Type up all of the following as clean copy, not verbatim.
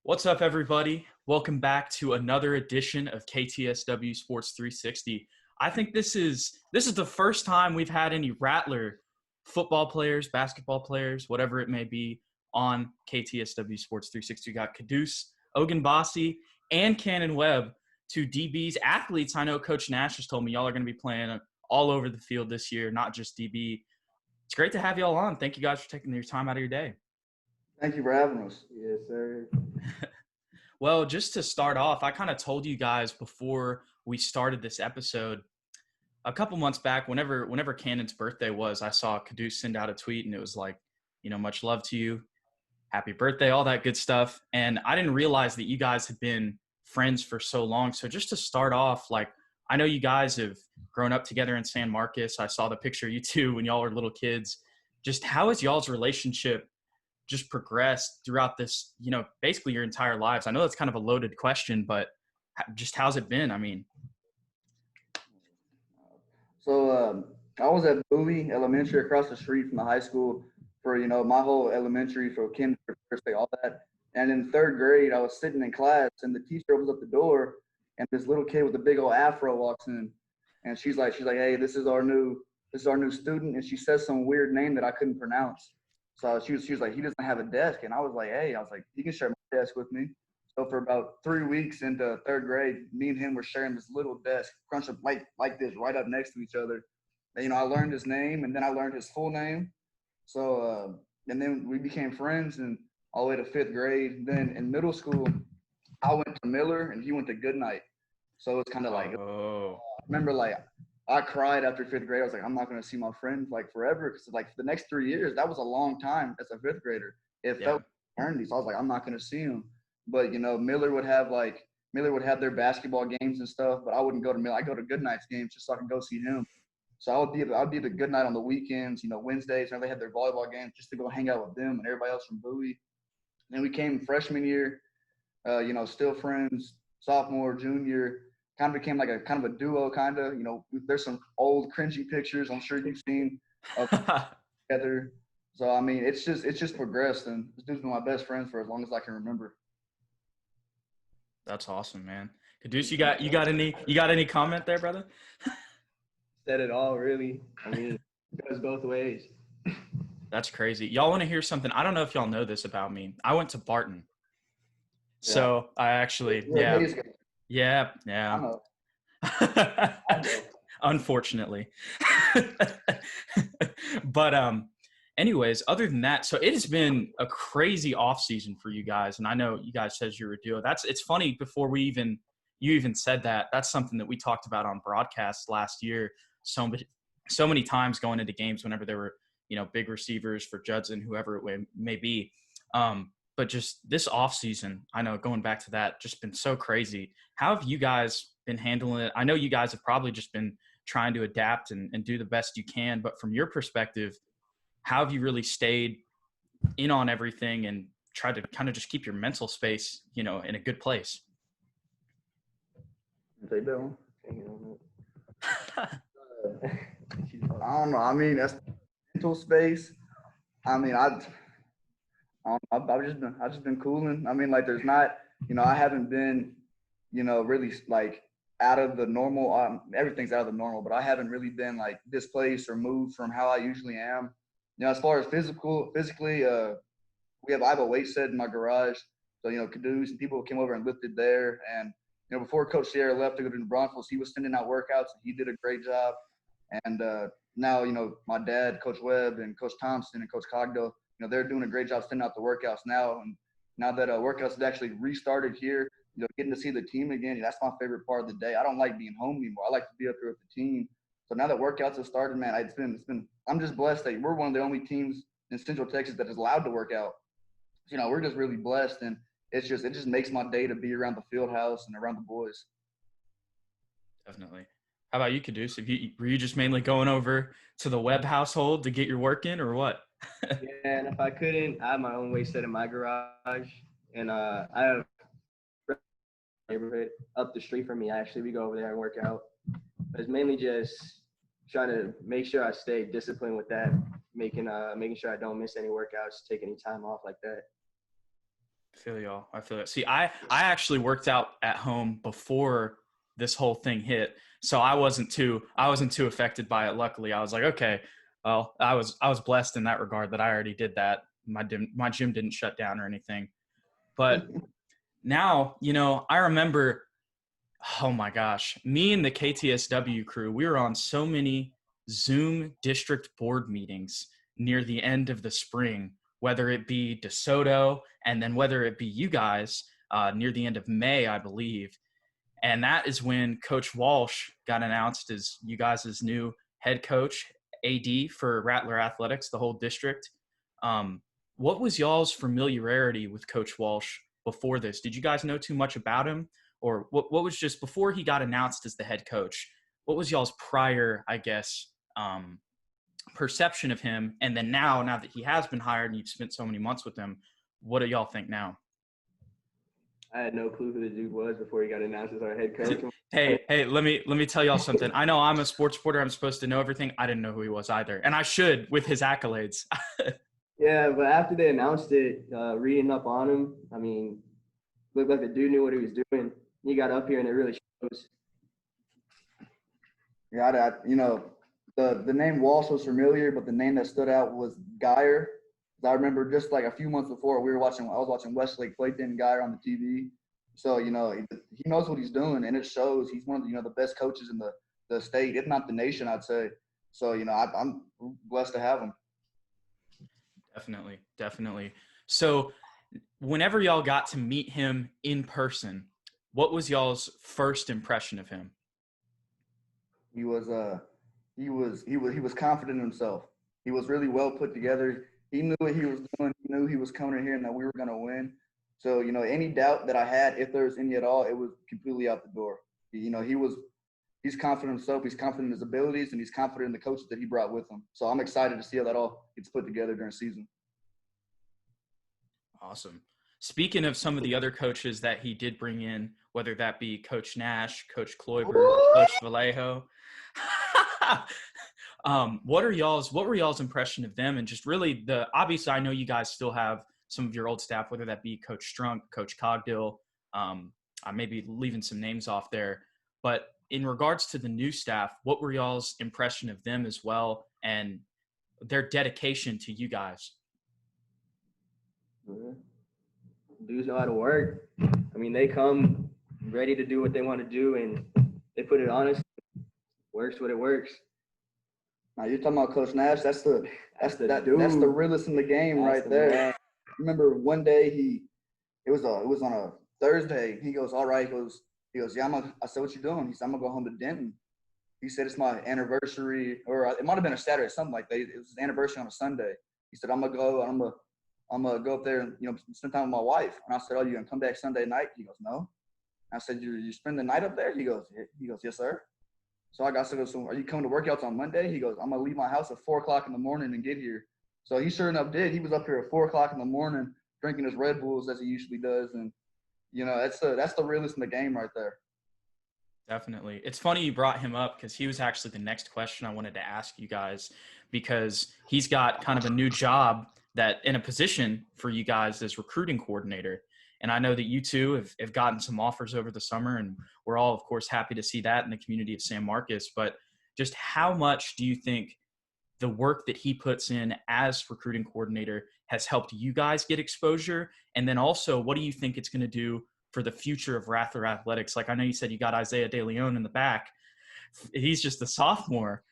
What's up, everybody? Welcome back to another edition of KTSW Sports 360. I think this is the first time we've had any Rattler football players, basketball players, whatever it may be, on KTSW Sports 360. We got Quddus Ogunbase and Kannon Webb, two DBs, athletes. I know Coach Nash has told me y'all are going to be playing all over the field this year, not just DB. It's great to have y'all on. Thank you guys for taking your time out of your day. Thank you for having us. Yes, sir. Well, just to start off, I kind of told you guys before we started this episode, a couple months back, whenever Cannon's birthday was, I saw Quddus send out a tweet and it was like, much love to you, happy birthday, all that good stuff. And I didn't realize that you guys had been friends for so long. So just to start off, like, I know you guys have grown up together in San Marcos. I saw the picture of you two when y'all were little kids. Just how has y'all's relationship just progressed throughout this, basically your entire lives? I know that's kind of a loaded question, but just how's it been? I mean. So I was at Bowie Elementary across the street from the high school for, my whole elementary, for kindergarten, first day, all that. And in third grade, I was sitting in class and the teacher opens up the door and this little kid with a big old afro walks in. And she's like, hey, this is our new student. And she says some weird name that I couldn't pronounce. So she was like, he doesn't have a desk. And I was like, he can share my desk with me. So for about 3 weeks into third grade, me and him were sharing this little desk, crunched up like this, right up next to each other. And, I learned his name and then I learned his full name. So, and then we became friends and all the way to fifth grade. Then in middle school, I went to Miller and he went to Goodnight. So it's kind of like, I remember I cried after fifth grade. I was like, I'm not going to see my friends forever. Because for the next 3 years, that was a long time as a fifth grader. It felt eternity. So I was like, I'm not going to see them. But, Miller would have their basketball games and stuff, but I wouldn't go to Miller. I'd go to Goodnight's games just so I could go see him. So I'd be at the Goodnight on the weekends, Wednesdays, when they had their volleyball games, just to go hang out with them and everybody else from Bowie. And then we came freshman year, still friends, sophomore, junior. Kind of became like a kind of a duo, kind of. There's some old cringy pictures I'm sure you've seen of together. So I mean, it's just progressed, and this dude's been my best friend for as long as I can remember. That's awesome, man. Quddus, you got any comment there, brother? Said it all, really. I mean, it goes both ways. That's crazy. Y'all want to hear something? I don't know if y'all know this about me. I went to Barton. Yeah. So I actually, yeah. Unfortunately. But anyways, other than that, so it has been a crazy off season for you guys, and I know you guys said you were due. It's funny, before you even said that, that's something that we talked about on broadcast last year so many times going into games whenever there were big receivers for Judson, whoever it may be. But just this offseason, I know, going back to that, just been so crazy. How have you guys been handling it? I know you guys have probably just been trying to adapt and do the best you can, but from your perspective, how have you really stayed in on everything and tried to kind of just keep your mental space, in a good place? They do. I don't know. I mean, that's mental space. I mean, I've just been cooling. I mean, there's not, I haven't been, really out of the normal. Everything's out of the normal, but I haven't really been displaced or moved from how I usually am. As far as physically, I have a weight set in my garage. So, Quddus and people came over and lifted there. And, before Coach Sierra left to go to New Braunfels, he was sending out workouts and he did a great job. And now, my dad, Coach Webb, and Coach Thompson and Coach Cogdo, they're doing a great job sending out the workouts now. And now that workouts have actually restarted here, getting to see the team again, that's my favorite part of the day. I don't like being home anymore. I like to be up here with the team. So now that workouts have started, man, it's been. I'm just blessed that we're one of the only teams in Central Texas that is allowed to work out. We're just really blessed, and it just makes my day to be around the field house and around the boys. Definitely. How about you, Quddus? Were you just mainly going over to the Webb household to get your work in, or what? Yeah, and if I couldn't, I have my own weight set in my garage, and I have a neighborhood up the street from me. We go over there and work out. But it's mainly just trying to make sure I stay disciplined with that, making sure I don't miss any workouts, take any time off like that. I feel y'all. I feel it. See, I actually worked out at home before this whole thing hit, so I wasn't too affected by it. Luckily, I was like, okay, well, I was blessed in that regard that I already did that. My gym didn't shut down or anything. But now, I remember, oh my gosh, me and the KTSW crew, we were on so many Zoom district board meetings near the end of the spring, whether it be DeSoto and then whether it be you guys near the end of May, I believe. And that is when Coach Walsh got announced as you guys' new head coach, AD for Rattler Athletics, the whole district. What was y'all's familiarity with Coach Walsh before this? Did you guys know too much about him? Or what was just before he got announced as the head coach? What was y'all's prior, I guess, perception of him? And then now that he has been hired and you've spent so many months with him, what do y'all think now? I had no clue who the dude was before he got announced as our head coach. Hey, let me tell y'all something. I know I'm a sports reporter. I'm supposed to know everything. I didn't know who he was either. And I should with his accolades. Yeah, but after they announced it, reading up on him, I mean, looked like the dude knew what he was doing. He got up here and it really shows. Yeah, the name Walsh was familiar, but the name that stood out was Geyer. I remember just like a few months before I was watching Westlake Clayton Geyer on the TV. So, he knows what he's doing, and it shows. He's one of the, the best coaches in the state, if not the nation, I'd say. So, I'm blessed to have him. Definitely. So whenever y'all got to meet him in person, what was y'all's first impression of him? He was confident in himself. He was really well put together. He knew what he was doing. He knew he was coming in here and that we were going to win. So, any doubt that I had, if there was any at all, it was completely out the door. He's confident in himself. He's confident in his abilities, and he's confident in the coaches that he brought with him. So I'm excited to see how that all gets put together during season. Awesome. Speaking of some of the other coaches that he did bring in, whether that be Coach Nash, Coach Kloiber, Coach Vallejo, what were y'all's impression of them? And just really obviously I know you guys still have some of your old staff, whether that be Coach Strunk, Coach Cogdill, I may be leaving some names off there, but in regards to the new staff, what were y'all's impression of them as well and their dedication to you guys? Dudes know how to work. I mean, they come ready to do what they want to do, and they put it honest. Works what it works. Now you're talking about Coach Nash. That's the realest in the game right there. Man. Remember one day it was on a Thursday. He goes, all right. He goes, yeah. I said, what you doing? He said, I'm gonna go home to Denton. He said, it's my anniversary, or it might have been a Saturday or something like that. It was his anniversary on a Sunday. He said, I'm gonna go up there and spend time with my wife. And I said, oh, you gonna come back Sunday night? He goes, no. I said, you spend the night up there? He goes, yes, sir. So I said, so are you coming to workouts on Monday? He goes, I'm gonna leave my house at 4:00 in the morning and get here. So he sure enough did. He was up here at 4:00 in the morning drinking his Red Bulls as he usually does, and that's the realest in the game right there. Definitely. It's funny you brought him up because he was actually the next question I wanted to ask you guys, because he's got kind of a new job that in a position for you guys as recruiting coordinator. And I know that you two have gotten some offers over the summer, and we're all, of course, happy to see that in the community of San Marcos. But just how much do you think the work that he puts in as recruiting coordinator has helped you guys get exposure? And then also, what do you think it's going to do for the future of Rattler athletics? Like, I know you said you got Isaiah De Leon in the back. He's just a sophomore.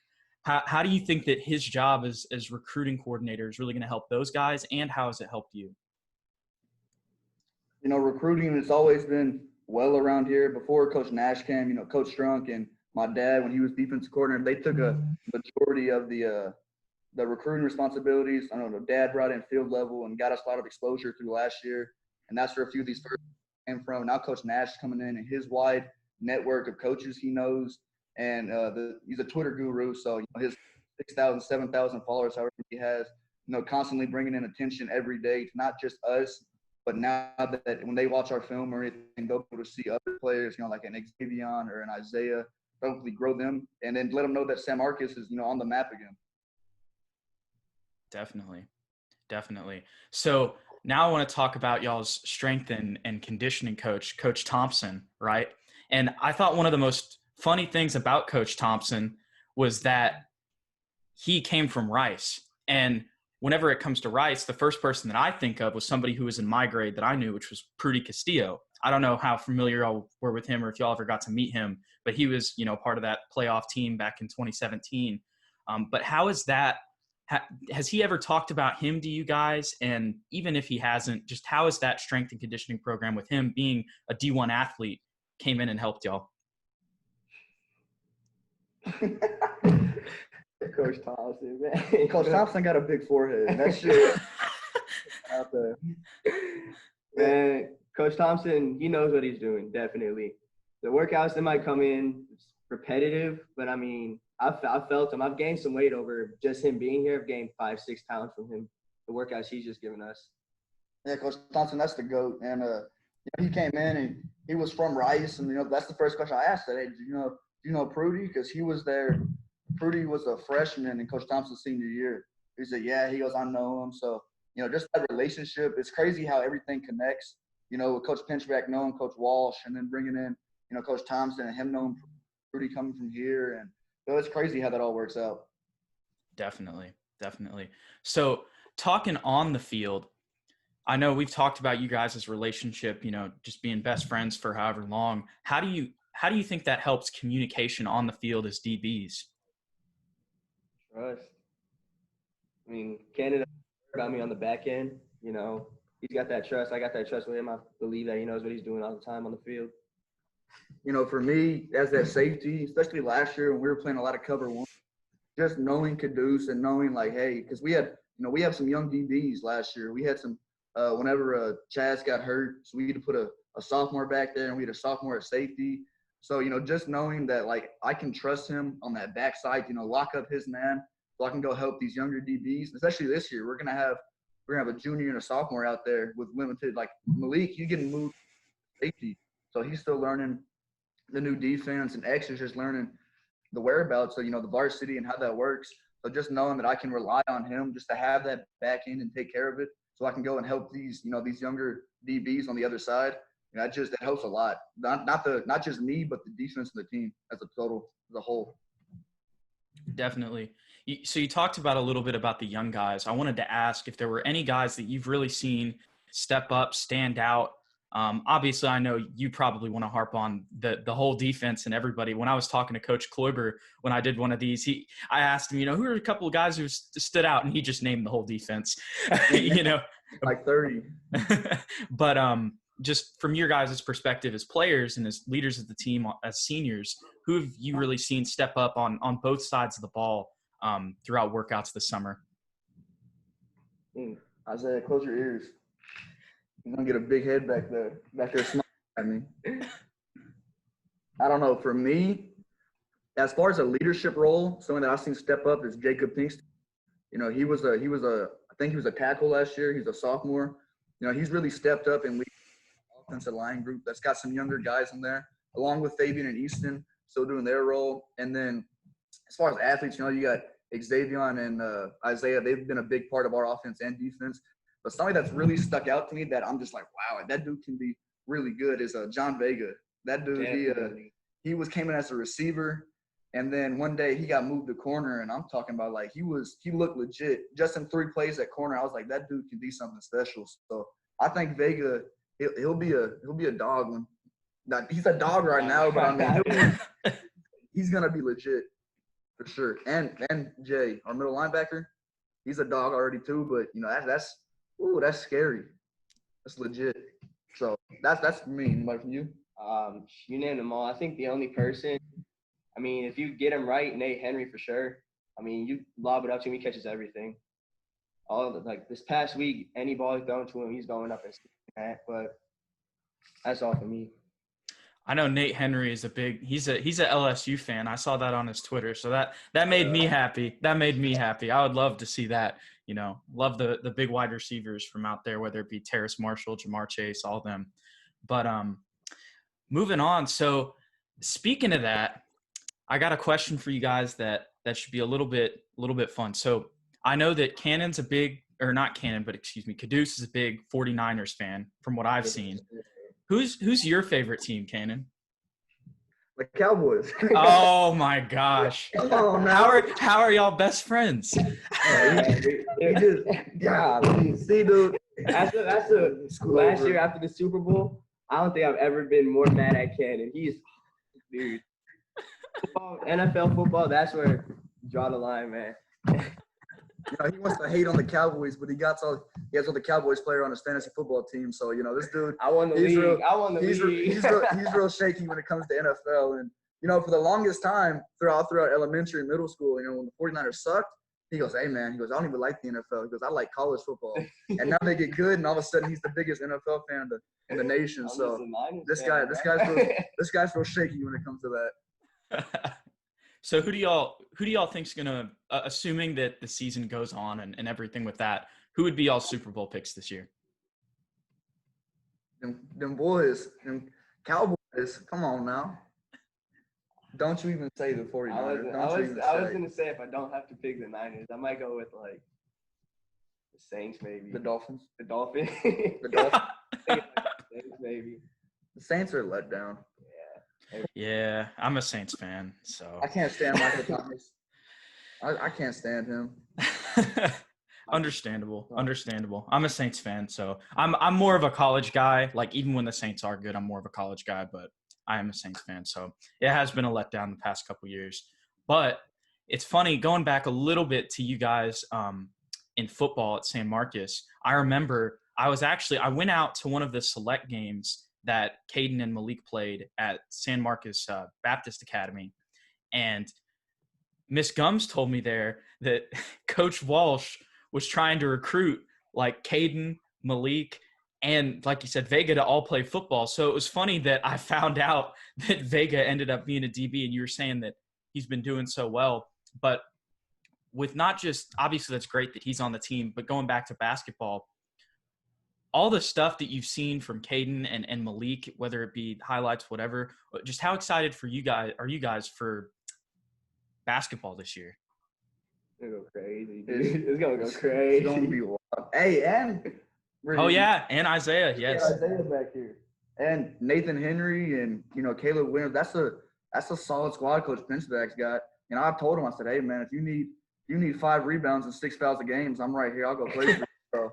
How do you think that his job as recruiting coordinator is really going to help those guys, and how has it helped you? Recruiting has always been well around here. Before Coach Nash came, Coach Strunk and my dad, when he was defensive coordinator, they took a majority of the recruiting responsibilities. I don't know, Dad brought in field level and got us a lot of exposure through last year, and that's where a few of these first came from. Now Coach Nash is coming in, and his wide network of coaches he knows, and he's a Twitter guru, so his 6,000, 7,000 followers, however he has, constantly bringing in attention every day to not just us, but now that when they watch our film or anything, they'll be able to see other players, like an Xavier or an Isaiah, hopefully grow them, and then let them know that San Marcos is, on the map again. Definitely. So Now I want to talk about y'all's strength and conditioning coach, Coach Thompson, right? And I thought one of the most funny things about Coach Thompson was that he came from Rice. And whenever it comes to Rice, the first person that I think of was somebody who was in my grade that I knew, which was Prudy Castillo. I don't know how familiar y'all were with him or if y'all ever got to meet him, but he was, part of that playoff team back in 2017. But how is that? Has he ever talked about him to you guys? And even if he hasn't, just how is that strength and conditioning program with him being a D1 athlete came in and helped y'all? Coach Thompson, man. Coach Thompson got a big forehead. That shit out there. Man, Coach Thompson, he knows what he's doing, definitely. The workouts that might come in repetitive, but I mean, I felt him. I've gained some weight over just him being here. I've gained 5-6 pounds from him. The workouts he's just given us. Yeah, Coach Thompson, that's the GOAT. And he came in and he was from Rice, and that's the first question I asked. Hey, do you know Prudy? Because he was there. Prudy was a freshman in Coach Thompson's senior year. He said, yeah. He goes, I know him. So, just that relationship. It's crazy how everything connects. With Coach Pinchback knowing Coach Walsh, and then bringing in, Coach Thompson and him knowing Prudy coming from here, and it's crazy how that all works out. Definitely. So talking on the field, I know we've talked about you guys' relationship, just being best friends for however long. How do you think that helps communication on the field as DBs? Trust. I mean, Canada about me on the back end, he's got that trust. I got that trust with him. I believe that he knows what he's doing all the time on the field. For me, as that safety, especially last year when we were playing a lot of cover one, just knowing Quddus and knowing hey, because we have some young DBs last year. We had some whenever Chaz got hurt, so we had to put a sophomore back there, and we had a sophomore at safety. So just knowing that I can trust him on that backside, lock up his man, so I can go help these younger DBs. Especially this year, we're gonna have a junior and a sophomore out there with limited. Malik, he's getting moved to safety, so he's still learning the new defense, and X is just learning the whereabouts of, the varsity and how that works. So just knowing that I can rely on him just to have that back end and take care of it, so I can go and help these, these younger DBs on the other side. That helps a lot. Not just me, but the defense and the team as a whole. Definitely. So you talked about a little bit about the young guys. I wanted to ask if there were any guys that you've really seen step up, stand out. Obviously, I know you probably want to harp on the whole defense and everybody. When I was talking to Coach Kloiber, when I did one of these, I asked him, who are a couple of guys who stood out, and he just named the whole defense. Like 30. But just from your guys' perspective as players and as leaders of the team, as seniors, who have you really seen step up on both sides of the ball throughout workouts this summer? Isaiah, close your ears. You're going to get a big head back there smiling at me. I don't know. For me, as far as a leadership role, someone that I've seen step up is Jacob Pinkston. I think he was a tackle last year. He's a sophomore. He's really stepped up and leading the offensive line group that's got some younger guys in there, along with Fabian and Easton still doing their role. And then as far as athletes, you got Xavier and Isaiah. They've been a big part of our offense and defense. But somebody that's really stuck out to me that I'm just like, wow, that dude can be really good is John Vega. That dude, he came in as a receiver, and then one day he got moved to corner, and I'm talking about he looked legit. Just in 3 plays at corner, I was like, that dude can be something special. So I think Vega, he'll be a dog when he's a dog right now, but I mean he's gonna be legit for sure. And Jay, our middle linebacker, he's a dog already too. But that's scary. That's legit. So that's for me. Anybody from you? You named them all. I think the only person, I mean, if you get him right, Nate Henry for sure. I mean, you lob it up to him, he catches everything. This past week, any ball thrown to him, he's going up and sticking that. But that's all for me. I know Nate Henry is he's a LSU fan. I saw that on his Twitter. So that made me happy. I would love to see that. Love the big wide receivers from out there, whether it be Terrace Marshall, Jamar Chase, all of them. But moving on. So speaking of that, I got a question for you guys that should be a little bit fun. So I know that Cannon's a big or not Kannon, but excuse me, Quddus is a big 49ers fan from what I've seen. Who's your favorite team, Kannon? The Cowboys. Oh my gosh. Come on now. How are y'all best friends? He just, God, see, dude. Last year after the Super Bowl, I don't think I've ever been more mad at Kannon. Dude. NFL football, that's where you draw the line, man. He wants to hate on the Cowboys, but he has all the Cowboys player on his fantasy football team. So, this dude, I won the league. He's real shaky when it comes to NFL. And, for the longest time throughout elementary and middle school, when the 49ers sucked, he goes, hey, man, I don't even like the NFL. He goes, I like college football. And now they get good, and all of a sudden he's the biggest NFL fan in the nation. So this guy's real shaky when it comes to that. So who do y'all think's gonna, assuming that the season goes on and everything with that, who would be y'all Super Bowl picks this year? Them boys, them Cowboys. Come on now. Don't you even say the 49ers. I was gonna say if I don't have to pick the Niners, I might go with like the Saints maybe. The Dolphins. The Dolphins. The Dolphins. Saints maybe. The Saints are let down. Yeah, I'm a Saints fan, so I can't stand Michael Thomas. I can't stand him. Understandable. I'm a Saints fan, so I'm more of a college guy. Like even when the Saints are good, I'm more of a college guy, but I am a Saints fan, so it has been a letdown the past couple years. But it's funny going back a little bit to you guys in football at San Marcos. I remember I went out to one of the select games that Caden and Malik played at San Marcos Baptist Academy. And Miss Gums told me there that Coach Walsh was trying to recruit like Caden, Malik, and like you said, Vega to all play football. So it was funny that I found out that Vega ended up being a DB, and you were saying that he's been doing so well. But with not just – obviously that's great that he's on the team, but going back to basketball, all the stuff that you've seen from Caden and Malik, whether it be highlights, whatever, just how excited are you guys for basketball this year? It's gonna go crazy, dude. It's gonna go crazy. It's gonna be wild. Hey, and and Isaiah, yes. Isaiah back here, and Nathan Henry, and Caleb Williams. That's a solid squad Coach Pinchback's got. And I've told him, I said, hey man, if you need 5 rebounds and 6 fouls a game, I'm right here. I'll go play for you. So,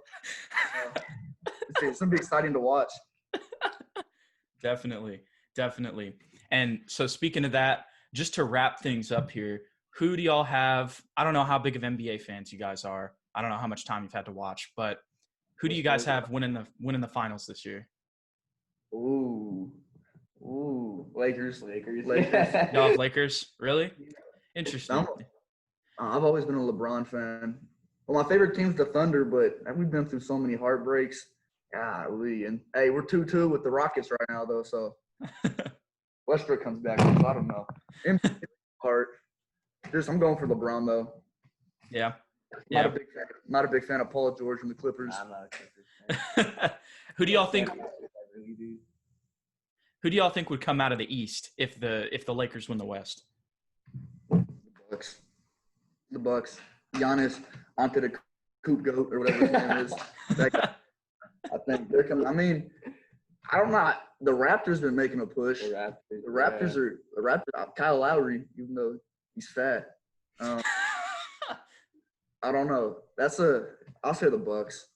it's gonna be exciting to watch. Definitely. And so speaking of that, just to wrap things up here, who do y'all have? I don't know how big of NBA fans you guys are. I don't know how much time you've had to watch, but who do you guys have winning the finals this year? Ooh, Lakers. Y'all have Lakers? Really? Interesting. I've always been a LeBron fan. Well, my favorite team's the Thunder, but we've been through so many heartbreaks. Golly. And, hey, we're 2-2 with the Rockets right now, though, so Westbrook comes back, so I don't know. I'm going for LeBron, though. Yeah. Not a big fan of Paul George and the Clippers. I'm not a Clippers fan. Who do y'all think would come out of the East if the Lakers win the West? The Bucks. Giannis onto the Coop Goat or whatever his name is. I think they're coming. I mean, I don't know. The Raptors been making a push. The Raptors are Kyle Lowry, even though he's fat. I don't know. I'll say the Bucks.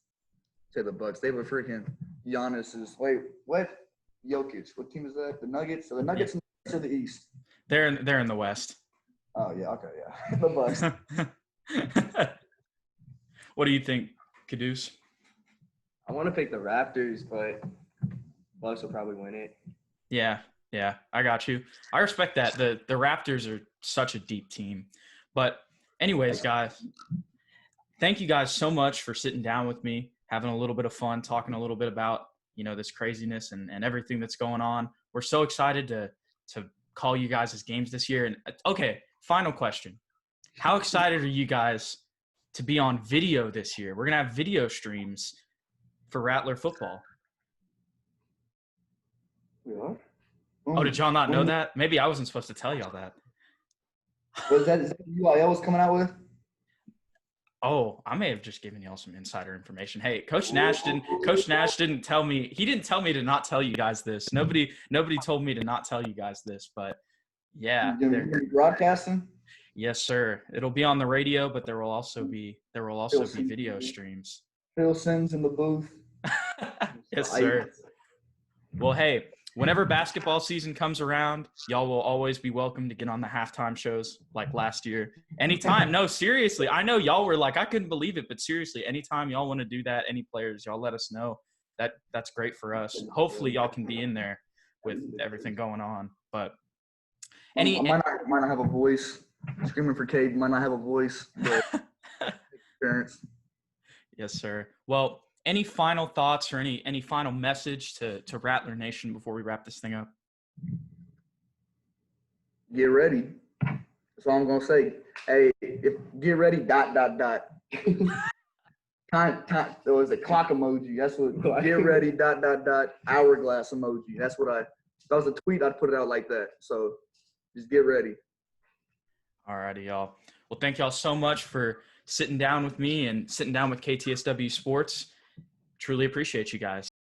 They have a freaking Giannis is. Wait, what? Jokic. What team is that? The Nuggets. So the Nuggets to the East. They're in the West. Oh yeah. Okay. Yeah. The Bucks. What do you think, Quddus? I want to pick the Raptors, but Bucks will probably win it. Yeah, I got you. I respect that. The Raptors are such a deep team. But anyways, guys, thank you guys so much for sitting down with me, having a little bit of fun, talking a little bit about, this craziness and everything that's going on. We're so excited to call you guys' games this year. And okay, final question. How excited are you guys to be on video this year? We're going to have video streams for Rattler football. We are? Oh, did y'all not know that? Maybe I wasn't supposed to tell y'all that. Is that UIL was coming out with? Oh, I may have just given y'all some insider information. Hey, Coach Nash didn't tell me. He didn't tell me to not tell you guys this. Nobody told me to not tell you guys this, but yeah. Broadcasting? Yes, sir. It'll be on the radio, but there will also be video streams. Phil Sims in the booth. Yes, sir. Well, hey, whenever basketball season comes around, y'all will always be welcome to get on the halftime shows like last year. Anytime. No, seriously. I know y'all were like, I couldn't believe it, but seriously, anytime y'all want to do that, any players, y'all let us know. That's great for us. Hopefully y'all can be in there with everything going on. But I might not have a voice. Screaming for Cade might not have a voice, but experience. Yes, sir. Well, any final thoughts or any final message to Rattler Nation before we wrap this thing up? Get ready. That's all I'm gonna say. Hey, get ready. ... Time. There was a clock emoji. That's what. Get ready. ... Hourglass emoji. That was a tweet. I'd put it out like that. So just get ready. All righty, y'all. Well, thank y'all so much for sitting down with me and sitting down with KTSW Sports. Truly appreciate you guys.